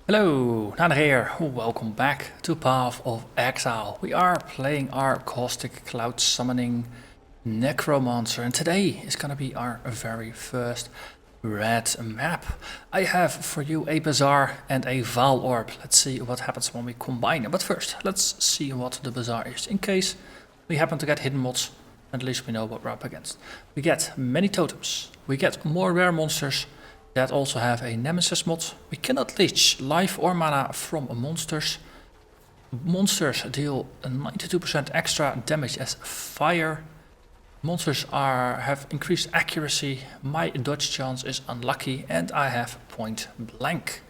Hello, Narnach here. Welcome back to Path of Exile. We are playing our caustic cloud summoning Necromancer, and today is gonna be our very first red map. I have for you a Bazaar and a Val Orb. Let's see what happens when we combine them. But first, let's see what the Bazaar is. In case we happen to get hidden mods, at least we know what we're up against. We get many totems. We get more rare monsters that also have a Nemesis mod. We cannot leech life or mana from monsters. Monsters deal 92% extra damage as fire. Monsters have increased accuracy. My dodge chance is unlucky and I have point blank.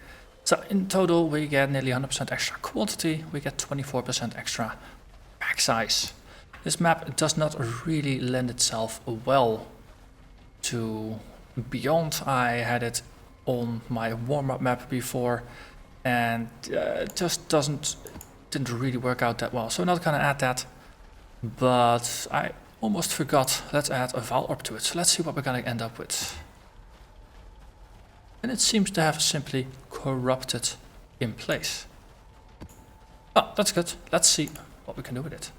So in total we get nearly 100% extra quantity. We get 24% extra pack size. This map does not really lend itself well to Beyond. I had it on my warm-up map before and it just didn't really work out that well, so I'm not gonna add that, but I almost forgot. Let's add a Val Orb to it, so let's see what we're gonna end up with. And it seems to have simply corrupted in place. Oh, that's good. Let's see what we can do with it.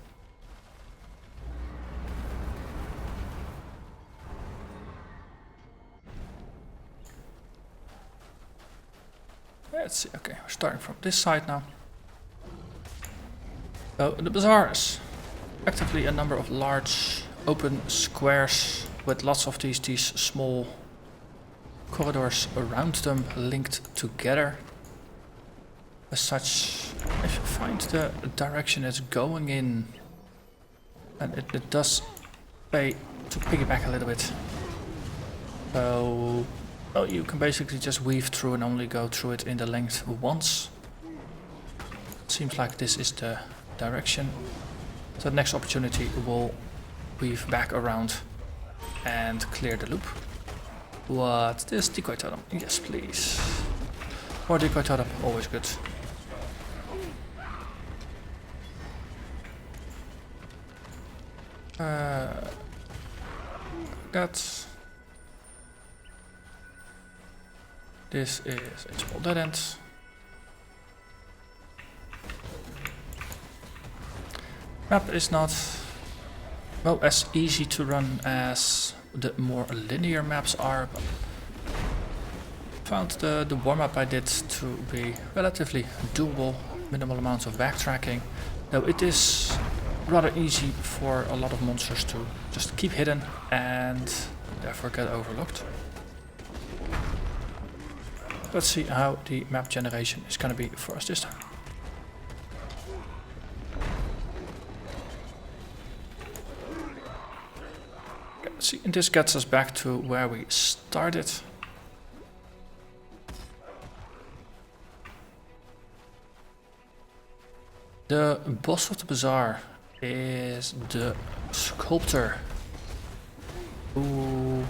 Let's see, okay, we're starting from this side now. So the Bazaar is effectively a number of large open squares with lots of these small corridors around them linked together. As such, if you find the direction it's going in, and it does pay to piggyback a little bit. So well, you can basically just weave through and only go through it in the length once. Seems like this is the direction. So the next opportunity will weave back around and clear the loop. What? This decoy totem? Yes, please. More decoy totem, always good. That's. This is a small dead end. Map is not well as easy to run as the more linear maps are, but found the warm-up I did to be relatively doable, minimal amounts of backtracking, though it is rather easy for a lot of monsters to just keep hidden and therefore get overlooked. Let's see how the map generation is going to be for us this time. Okay, let's see, and this gets us back to where we started. The boss of the Bazaar is the sculptor, who,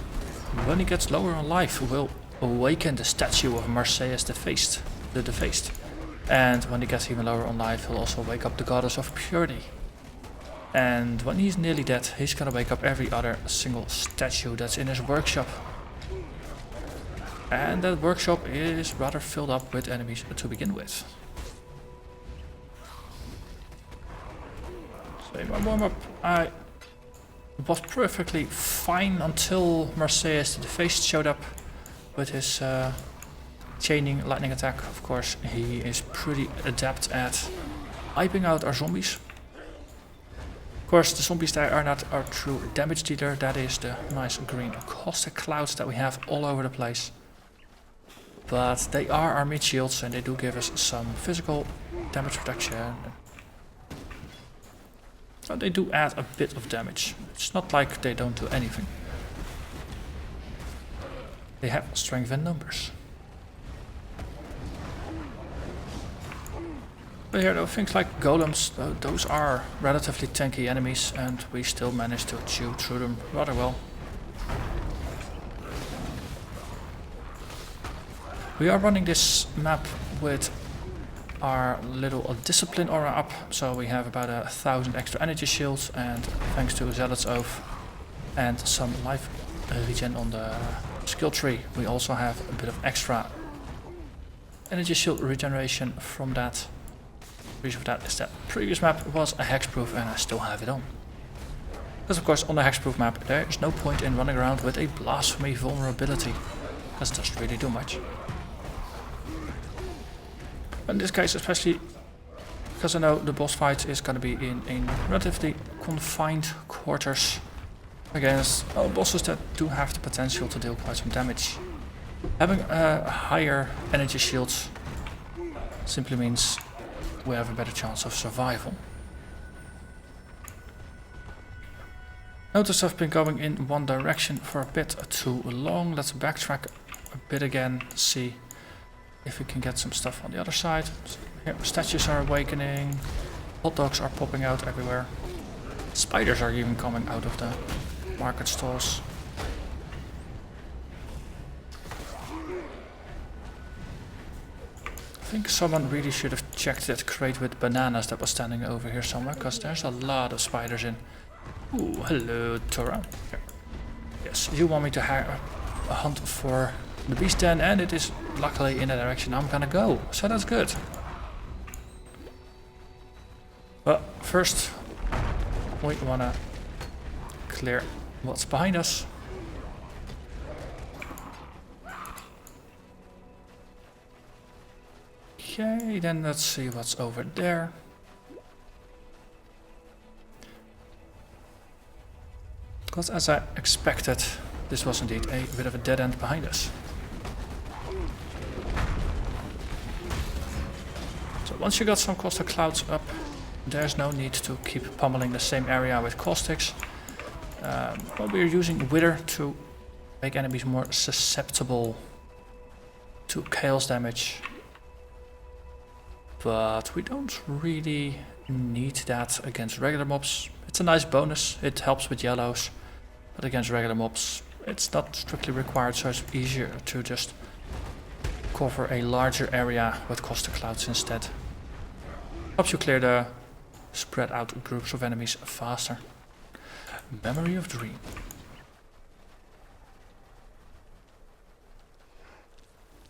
when he gets lower on life, will awaken the statue of Marseilles the Defaced. And when he gets even lower on life, he'll also wake up the goddess of purity. And when he's nearly dead, he's gonna wake up every other single statue that's in his workshop. And that workshop is rather filled up with enemies to begin with. So in my warm-up, I was perfectly fine until Marseilles the Defaced showed up with his chaining lightning attack. Of course, he is pretty adept at wiping out our zombies. Of course, the zombies there are not our true damage dealer. That is the nice green caustic clouds that we have all over the place. But they are our mid shields and they do give us some physical damage reduction. So they do add a bit of damage. It's not like they don't do anything. They have strength in numbers. But here though, things like golems, those are relatively tanky enemies and we still manage to chew through them rather well. We are running this map with our little discipline aura up, so we have about 1,000 extra energy shields, and thanks to Zealot's Oath and some life regen on the skill tree, we also have a bit of extra energy shield regeneration from that. The reason for that is that previous map was a hexproof and I still have it on. Because of course on the hexproof map there is no point in running around with a blasphemy vulnerability. Because it doesn't really do much. In this case especially because I know the boss fight is going to be in relatively confined quarters against bosses that do have the potential to deal quite some damage. Having a higher energy shield simply means we have a better chance of survival. Notice I've been going in one direction for a bit too long. Let's backtrack a bit again, see if we can get some stuff on the other side. So here, statues are awakening, hot dogs are popping out everywhere. Spiders are even coming out of the market stalls. I think someone really should have checked that crate with bananas that was standing over here somewhere, because there's a lot of spiders in. Ooh, hello, Tora. Here. Yes, you want me to hunt for the beast den, and it is luckily in the direction I'm gonna go, so that's good. But first, we wanna clear what's behind us. Okay, then let's see what's over there. Because as I expected, this was indeed a bit of a dead end behind us. So once you got some caustic clouds up, there's no need to keep pummeling the same area with caustics. Well, we're using Wither to make enemies more susceptible to chaos damage. But we don't really need that against regular mobs. It's a nice bonus, it helps with yellows. But against regular mobs, it's not strictly required, so it's easier to just cover a larger area with caustic clouds instead. Helps you clear the spread out groups of enemies faster. Memory of Dream.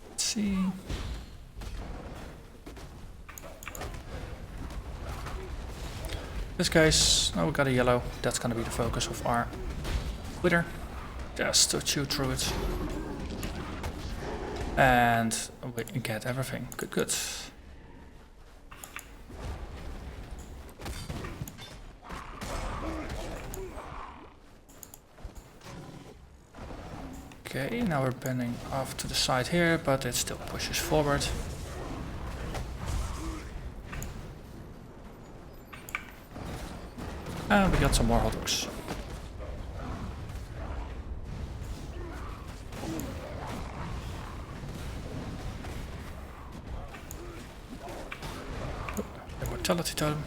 Let's see. This case, now we got a yellow. That's gonna be the focus of our Wither. Just to chew through it. And we get everything. Good, good. Okay, now we're bending off to the side here, but it still pushes forward. And we got some more hot dogs. Oh, immortality totem.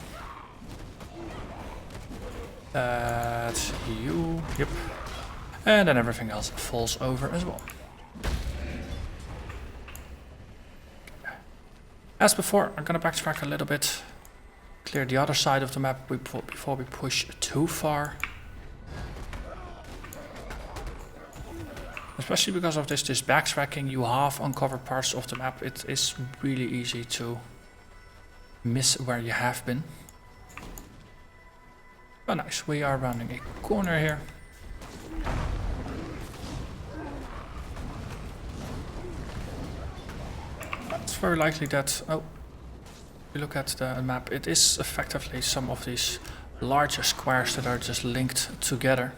That's you. Yep. And then everything else falls over as well. As before, I'm gonna backtrack a little bit. Clear the other side of the map before we push too far. Especially because of this backtracking, you half uncover parts of the map. It is really easy to miss where you have been. Oh nice, we are rounding a corner here. It's very likely that, oh, if you look at the map, it is effectively some of these larger squares that are just linked together.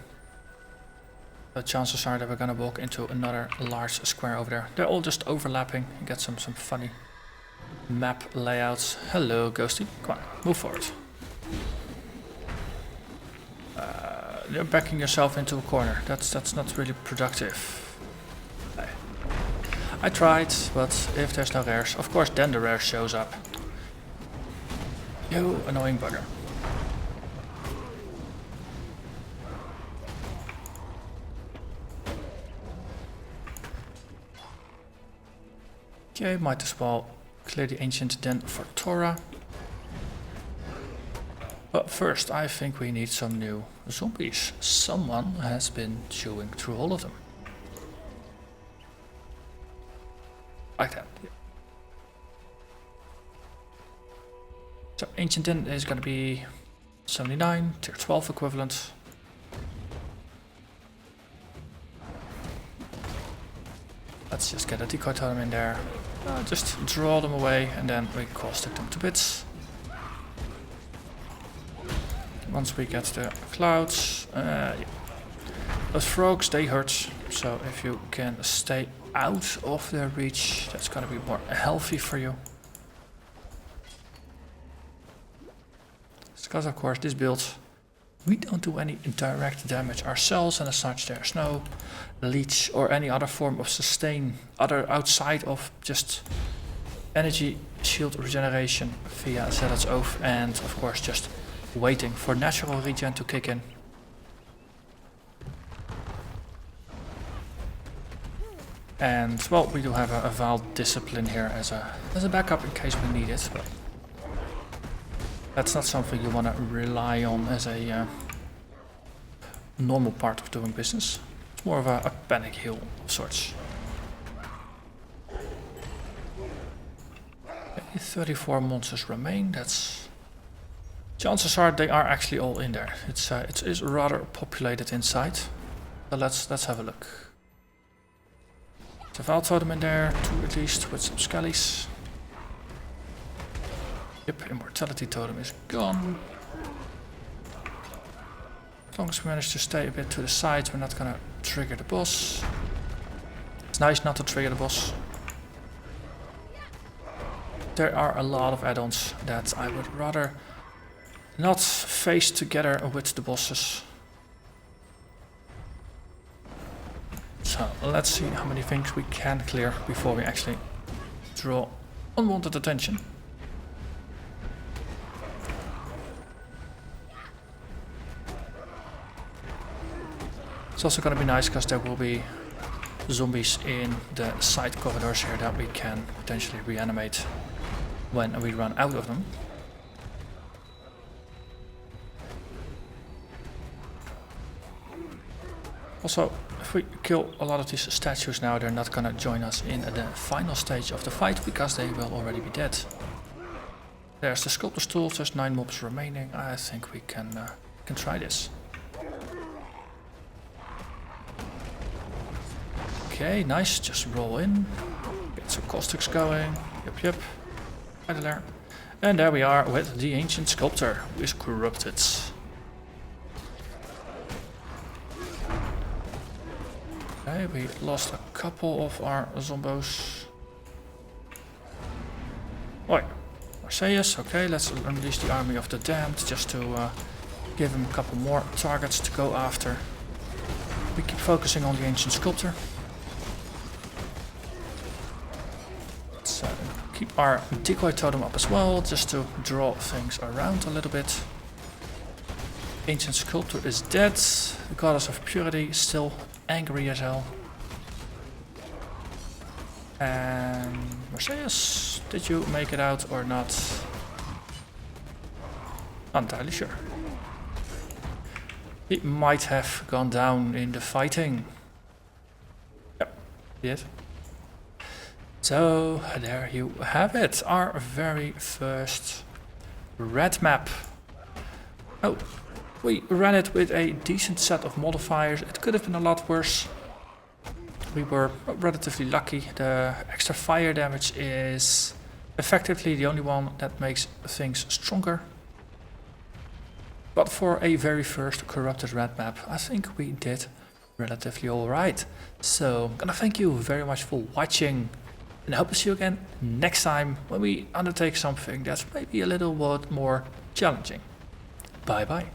The chances are that we're gonna walk into another large square over there. They're all just overlapping and get some funny map layouts. Hello, Ghosty. Come on, move forward. You're backing yourself into a corner. That's not really productive. I tried, but if there's no rares, of course then the rare shows up. You annoying bugger. Okay, might as well clear the ancient den for Tora. But first I think we need some new zombies. Someone has been chewing through all of them. Like that. Ancient in is going to be 79, tier 12 equivalent. Let's just get a decoy totem in there. Just draw them away and then we caustic them to bits. Once we get the clouds, yeah. Those frogs, they hurt. So if you can stay out of their reach, that's gonna be more healthy for you. Because of course this build, we don't do any direct damage ourselves, and as such there's no leech or any other form of sustain outside of just energy shield regeneration via Zealot's Oath, and of course just waiting for natural regen to kick in. And well, we do have a Val Discipline here as a backup in case we need it, but that's not something you want to rely on as a normal part of doing business. It's more of a panic heal of sorts. Okay, 34 monsters remain. That's chances are they are actually all in there. It is rather populated inside. So let's have a look. There's a Val Totem in there, 2 at least, with some skellies. Yep, Immortality Totem is gone. As long as we manage to stay a bit to the sides, we're not gonna trigger the boss. It's nice not to trigger the boss. There are a lot of add-ons that I would rather not face together with the bosses. So let's see how many things we can clear before we actually draw unwanted attention. It's also going to be nice because there will be zombies in the side corridors here that we can potentially reanimate when we run out of them. Also, if we kill a lot of these statues now, they're not going to join us in the final stage of the fight because they will already be dead. There's the Sculptor's Tools, there's 9 mobs remaining. I think we can try this. Okay, nice, just roll in, get some caustics going, yep, right there. And there we are with the Ancient Sculptor, who is corrupted. Okay, we lost a couple of our zombos. Oi, Marseilles, okay, let's unleash the Army of the Damned just to give him a couple more targets to go after. We keep focusing on the Ancient Sculptor. Keep our decoy totem up as well, just to draw things around a little bit. Ancient Sculptor is dead. The Goddess of Purity still angry as hell. And Marseilles, did you make it out or not? Not entirely sure. He might have gone down in the fighting. Yep, he did. So there you have it, our very first red map. Oh, we ran it with a decent set of modifiers. It could have been a lot worse. We were relatively lucky. The extra fire damage is effectively the only one that makes things stronger. But for a very first corrupted red map, I think we did relatively alright. So I'm gonna thank you very much for watching. And I hope to see you again next time when we undertake something that's maybe a little bit more challenging. Bye bye.